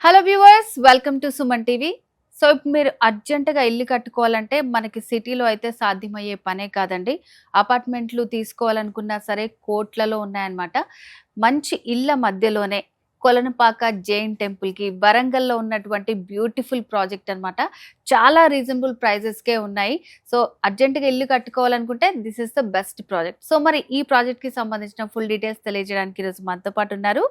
Hello viewers, welcome to Suman TV. So ఇప్పుడు మీరు అర్జెంటుగా ఇల్లు కట్టుకోవాలంటే మనకి సిటీలో అయితే సాధ్యమయ్యే పనే కాదండి. అపార్ట్మెంట్లు తీసుకోవాలనుకున్నా సరే కోట్లలో ఉన్నాయన్నమాట. మంచి ఇళ్ళ మధ్యలోనే కొలనుపాక జైన్ టెంపుల్‌కి వరంగల్‌లో ఉన్నటువంటి బ్యూటిఫుల్ ప్రాజెక్ట్ అన్నమాట. చాలా రీజనబుల్ ప్రైజెస్‌కే ఉన్నాయి. సో అర్జెంటుగా ఇల్లు కట్టుకోవాలనుకుంటే this is the best project. So మరి ఈ ప్రాజెక్ట్‌కి సంబంధించిన ఫుల్ డీటెయిల్స్ తెలియజేయడానికి ఈరోజు మనతో పాటు ఉన్నారు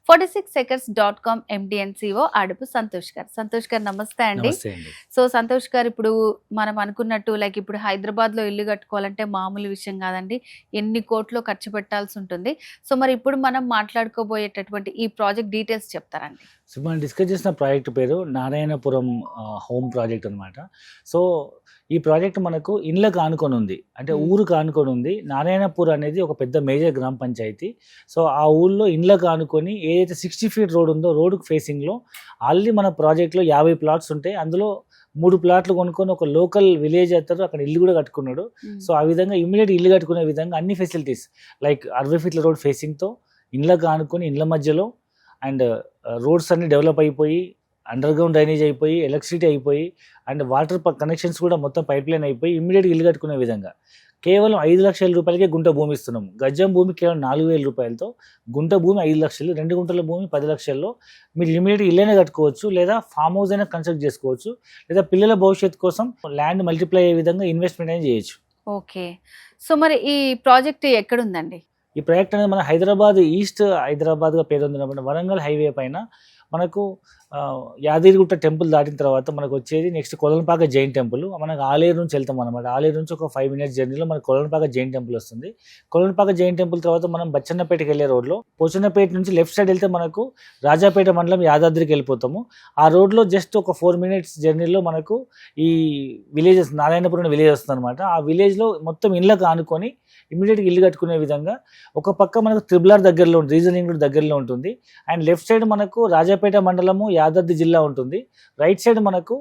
46acres.com MD and CEO Adupu Santosh garu. Santosh గారు నమస్తే అండి. నమస్తే అండి. సో సంతోష్ గారు, ఇప్పుడు మనం అనుకున్నట్టు లైక్ ఇప్పుడు హైదరాబాద్‌లో ఇల్లు కట్టుకోవాలంటే మామూలు విషయం కాదండి. ఎన్ని కోట్లు ఖర్చు పెట్టాల్సి ఉంటుంది. సో మరి ఇప్పుడు మనం మాట్లాడుకోబోయేటటువంటి ఈ ప్రాజెక్ట్ డీటెయిల్స్ చెప్తారండి. సో మనం డిస్కస్ చేసిన ప్రాజెక్ట్ పేరు నారాయణపురం హోమ్ ప్రాజెక్ట్ అనమాట. సో ఈ ప్రాజెక్ట్ మనకు ఇండ్లకు ఆనుకొని ఉంది, అంటే ఊరుకు ఆనుకొని ఉంది. నారాయణపూర్ అనేది ఒక పెద్ద మేజర్ గ్రామ పంచాయతీ. సో ఆ ఊళ్ళో ఇండ్లకు ఆనుకొని ఏదైతే 60 ఫీట్ రోడ్ ఉందో రోడ్డుకు ఫేసింగ్లో ఆల్రెడీ మన ప్రాజెక్ట్లో 50 ప్లాట్స్ ఉంటాయి. అందులో 3 ప్లాట్లు కొనుక్కొని ఒక లోకల్ విలేజ్ అతను అక్కడ ఇల్లు కూడా కట్టుకున్నాడు. సో ఆ విధంగా ఇమ్మీడియట్ ఇల్లు కట్టుకునే విధంగా అన్ని ఫెసిలిటీస్ లైక్ 60 ఫీట్ల రోడ్ ఫేసింగ్తో ఇండ్లకు ఆనుకొని ఇండ్ల మధ్యలో అండ్ రోడ్స్ అన్ని డెవలప్ అయిపోయి అండర్ గ్రౌండ్ డ్రైనేజ్ అయిపోయి ఎలక్ట్రిసిటీ అయిపోయి అండ్ వాటర్ కనెక్షన్స్ కూడా మొత్తం పైప్ లైన్ అయిపోయి ఇమ్మీడియట్గా ఇల్లు కట్టుకునే విధంగా కేవలం 5 లక్షల రూపాయలకే గుంట భూమి ఇస్తున్నాము. గజం భూమి కేవలం 4,000 రూపాయలతో, గుంట భూమి 5 లక్షలు, 2 గుంటల భూమి 10 లక్షల్లో మీరు ఇమ్మీడియట్గా ఇల్లైనా కట్టుకోవచ్చు, లేదా ఫామ్ హౌస్ అయినా కన్స్ట్రక్ట్ చేసుకోవచ్చు, లేదా పిల్లల భవిష్యత్తు కోసం ల్యాండ్ మల్టిప్లై అయ్యే విధంగా ఇన్వెస్ట్మెంట్ అయినా చేయొచ్చు. ఓకే. సో మరి ఈ ప్రాజెక్ట్ ఎక్కడుందండి? ఈ ప్రాజెక్ట్ అనేది మన హైదరాబాద్ ఈస్ట్ హైదరాబాద్గా పేరొందిన వరంగల్ హైవే పైన మనకు యాదగిరిగుట్ట టెంపుల్ దాటిన తర్వాత మనకు వచ్చేది నెక్స్ట్ కొలనుపాక జైన్ టెంపుల్. మనకు ఆలేరు నుంచి వెళ్తాం అనమాట. ఆలేరు నుంచి ఒక 5 మినిట్స్ జర్నీలో మనకు కొలనుపాక జైన్ టెంపుల్ వస్తుంది. కొలనుపాక జైన్ టెంపుల్ తర్వాత మనం బచ్చన్నపేటకి వెళ్ళే రోడ్లో పోచన్నపేట నుంచి లెఫ్ట్ సైడ్ వెళ్తే మనకు రాజాపేట మండలం యాదాద్రికి వెళ్ళిపోతాము. ఆ రోడ్లో జస్ట్ ఒక 4 మినిట్స్ జర్నీలో మనకు ఈ విలేజెస్ నారాయణపురం విలేజ్ వస్తుంది అనమాట. ఆ విలేజ్లో మొత్తం ఇళ్ళకు ఆనుకొని ఇమీడియట్గా ఇల్లు కట్టుకునే విధంగా ఒక పక్క మనకు త్రిబులార్ దగ్గరలో ఉంటుంది, రీజనింగ్ కూడా దగ్గరలో ఉంటుంది. అండ్ లెఫ్ట్ సైడ్ మనకు రాజాపేట మండలము యాదాద్రి జిల్లా ఉంటుంది. రైట్ సైడ్ మనకు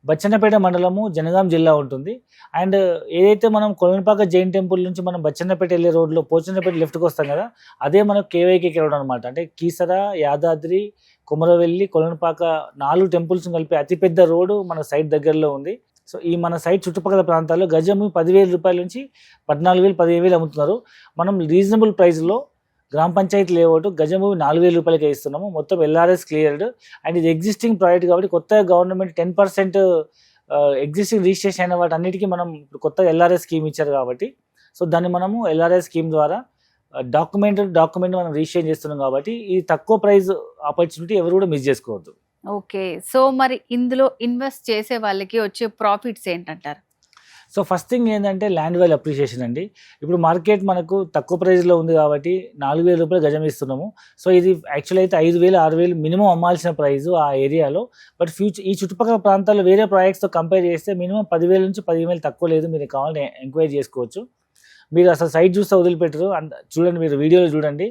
బచ్చన్నపేట మండలము జనగాం జిల్లా ఉంటుంది. అండ్ ఏదైతే మనం కొలనుపాక జైన్ టెంపుల్ నుంచి మనం బచ్చన్నపేట వెళ్ళే రోడ్లో పోచన్నపేట లెఫ్ట్కి వస్తాం కదా, అదే మనకు కేవైకేకి రోడ్ అనమాట. అంటే కీసర, యాదాద్రి, కొమరవెల్లి, కొలనుపాక 4 టెంపుల్స్ కలిపి అతిపెద్ద రోడ్డు మన సైట్ దగ్గరలో ఉంది. సో ఈ మన సైట్ చుట్టుపక్కల ప్రాంతాల్లో గజము 10,000 రూపాయల నుంచి 14,000, 15,000 అమ్ముతున్నారు. మనం రీజనబుల్ ప్రైస్లో గ్రామ పంచాయతీ లేఅవుట్ గజభూమి 4,000 రూపాయలకే ఇస్తున్నాము. మొత్తం ఎల్ఆర్ఎస్ క్లియర్డ్ అండ్ ఇది ఎగ్జిస్టింగ్ ప్రాజెక్ట్ కాబట్టి కొత్తగా గవర్నమెంట్ 10% ఎగ్జిస్టింగ్ రిజిస్ట్రేషన్ అయిన వాటి అన్నిటికీ మనం ఇప్పుడు కొత్తగా ఎల్ఆర్ఎస్ స్కీమ్ ఇచ్చారు కాబట్టి సో దాన్ని మనము ఎల్ఆర్ఎస్ స్కీమ్ ద్వారా డాక్యుమెంట్ మనం రిజిస్ట్రేషన్ చేస్తున్నాం కాబట్టి ఈ తక్కువ ప్రైస్ ఆపర్చునిటీ ఎవరు కూడా మిస్ చేసుకోవద్దు. ఓకే. సో మరి ఇందులో ఇన్వెస్ట్ చేసే వాళ్ళకి వచ్చే ప్రాఫిట్స్ ఏంటంటారు? సో ఫస్ట్ థింగ్ ఏంటంటే ల్యాండ్ వాల్యూ అప్రిషియేషన్ అండి. ఇప్పుడు మార్కెట్ మనకు తక్కువ ప్రైస్లో ఉంది కాబట్టి 4,000 రూపాయలు గజం ఇస్తున్నాము. సో ఇది యాక్చువల్ అయితే 5,000, 6,000 మినిమం అమ్మాల్సిన ప్రైస్ ఆ ఏరియాలో. బట్ ఈ చుట్టుపక్కల ప్రాంతాల్లో వేరే ప్రాజెక్ట్స్తో కంపేర్ చేస్తే మినిమం 10,000 నుంచి 15,000 తక్కువ లేదు. మీరు కావాలని ఎంక్వైరీ చేసుకోవచ్చు. మీరు అసలు సైట్ చూస్తే వదిలిపెట్టరు. చూడండి, మీరు వీడియోలో చూడండి.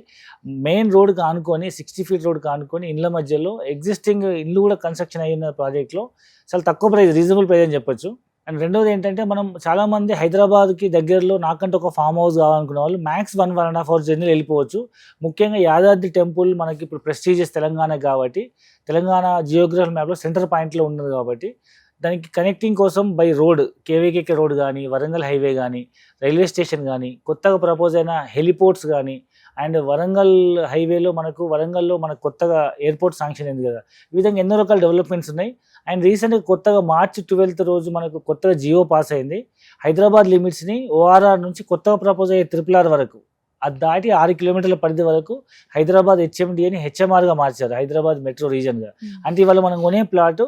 మెయిన్ రోడ్కి ఆనుకొని 60 ఫీట్ రోడ్కి ఆనుకొని ఇండ్ల మధ్యలో ఎగ్జిస్టింగ్ ఇల్లు కూడా కన్స్ట్రక్షన్ అయిన ప్రాజెక్ట్లో చాలా తక్కువ ప్రైస్, రీజనబుల్ ప్రైస్ అని చెప్పొచ్చు. అండ్ రెండోది ఏంటంటే మనం చాలామంది హైదరాబాద్కి దగ్గరలో నాకంటే ఒక ఫామ్ హౌస్ కావాలనుకునే వాళ్ళు మ్యాక్స్ 1.5 అవర్స్ జర్నీలో వెళ్ళిపోవచ్చు. ముఖ్యంగా యాదాద్రి టెంపుల్ మనకి ఇప్పుడు ప్రెస్టీజియస్ తెలంగాణ కాబట్టి, తెలంగాణ జియోగ్రఫికల్ మ్యాప్లో సెంటర్ పాయింట్లో ఉన్నది కాబట్టి దానికి కనెక్టింగ్ కోసం బై రోడ్ కేవీకేకే రోడ్ కానీ, వరంగల్ హైవే కానీ, రైల్వే స్టేషన్ కానీ, కొత్తగా ప్రపోజ్ అయిన హెలిపోర్ట్స్ కానీ, అండ్ వరంగల్ హైవేలో వరంగల్లో మనకు కొత్తగా ఎయిర్పోర్ట్ శాంక్షన్ అయింది కదా, ఈ విధంగా ఎన్నో రకాల డెవలప్మెంట్స్ ఉన్నాయి. అండ్ రీసెంట్గా కొత్తగా మార్చి 12th రోజు మనకు కొత్తగా జియో పాస్ అయింది. హైదరాబాద్ లిమిట్స్ని ఓఆర్ఆర్ నుంచి కొత్తగా ప్రపోజ్ అయ్యే RRR వరకు అది దాటి 6 కిలోమీటర్ల పరిధి వరకు హైదరాబాద్ HMD అని HMRగా మార్చారు, హైదరాబాద్ మెట్రో రీజన్గా. అంటే ఇవాళ మనం కొనే ప్లాటు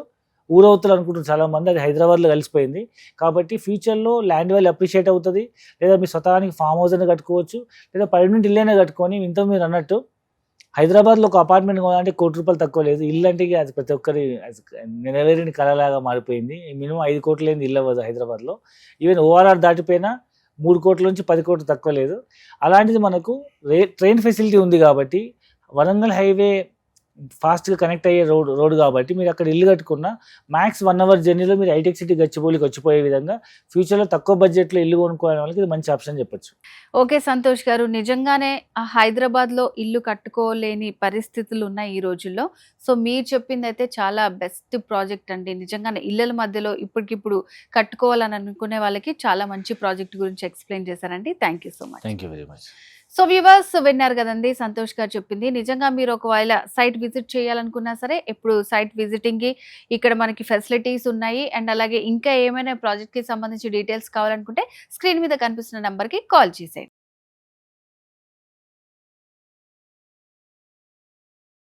ఊరవుతులు అనుకుంటున్నారు చాలామంది, అది హైదరాబాద్లో కలిసిపోయింది. కాబట్టి ఫ్యూచర్లో ల్యాండ్ వాల్యూ అప్రిషియేట్ అవుతుంది. లేదా మీ స్వతహానికి ఫామ్ హౌస్ అయినా కట్టుకోవచ్చు, లేదా పర్మనెంట్ ఇల్లు అయినా కట్టుకొని ఇంత మీరు అన్నట్టు హైదరాబాద్లో ఒక అపార్ట్మెంట్ కొనాలంటే 1 కోటి రూపాయలు తక్కువ లేదు. ఇల్లు అంటే అది ప్రతి ఒక్కరి నెరవేరిన కళలాగా మారిపోయింది. మినిమం 5 కోట్లు లేని ఇల్లు అవ్వదు హైదరాబాద్లో. ఈవెన్ ఓఆర్ఆర్ దాటిపోయినా 3 కోట్ల నుంచి 10 కోట్లు తక్కువ లేదు. అలాంటిది మనకు ట్రైన్ ఫెసిలిటీ ఉంది కాబట్టి వరంగల్ హైవే ఫాస్ట్గా కనెక్ట్ అయ్యే రోడ్ కాబట్టి మీరు అక్కడ ఇల్లు కట్టుకున్న మ్యాక్స్ 1 అవర్ జర్నీలో మీరు హైటెక్ సిటీ గచ్చిబౌలికి వచ్చిపోయే విధంగా ఫ్యూచర్లో తక్కువ బడ్జెట్లో ఇల్లు కొనుక్కోవడం వాళ్ళకి ఇది మంచి ఆప్షన్ చెప్పొచ్చు. ఓకే సంతోష్ గారు, నిజంగానే హైదరాబాద్లో ఇల్లు కట్టుకోలేని పరిస్థితులు ఉన్నాయి ఈ రోజుల్లో. సో మీరు చెప్పింది అయితే చాలా బెస్ట్ ప్రాజెక్ట్ అండి. నిజంగానే ఇళ్ళల మధ్యలో ఇప్పటికిప్పుడు కట్టుకోవాలని అనుకునే వాళ్ళకి చాలా మంచి ప్రాజెక్ట్ గురించి ఎక్స్ప్లెయిన్ చేశారండి. Thank you so much. Thank you very much. So viewers విన్నారు కదండి సంతోష్ గారు చెప్పింది. నిజంగా మీరు ఒకవేళ సైట్ విజిట్ చేయాలనుకున్నా సరే ఎప్పుడు సైట్ విజిటింగ్కి ఇక్కడ మనకి ఫెసిలిటీస్ ఉన్నాయి. అండ్ అలాగే ఇంకా ఏమైనా ప్రాజెక్ట్కి సంబంధించి డీటెయిల్స్ కావాలనుకుంటే స్క్రీన్ మీద కనిపిస్తున్న నెంబర్కి కాల్ చేసేయండి.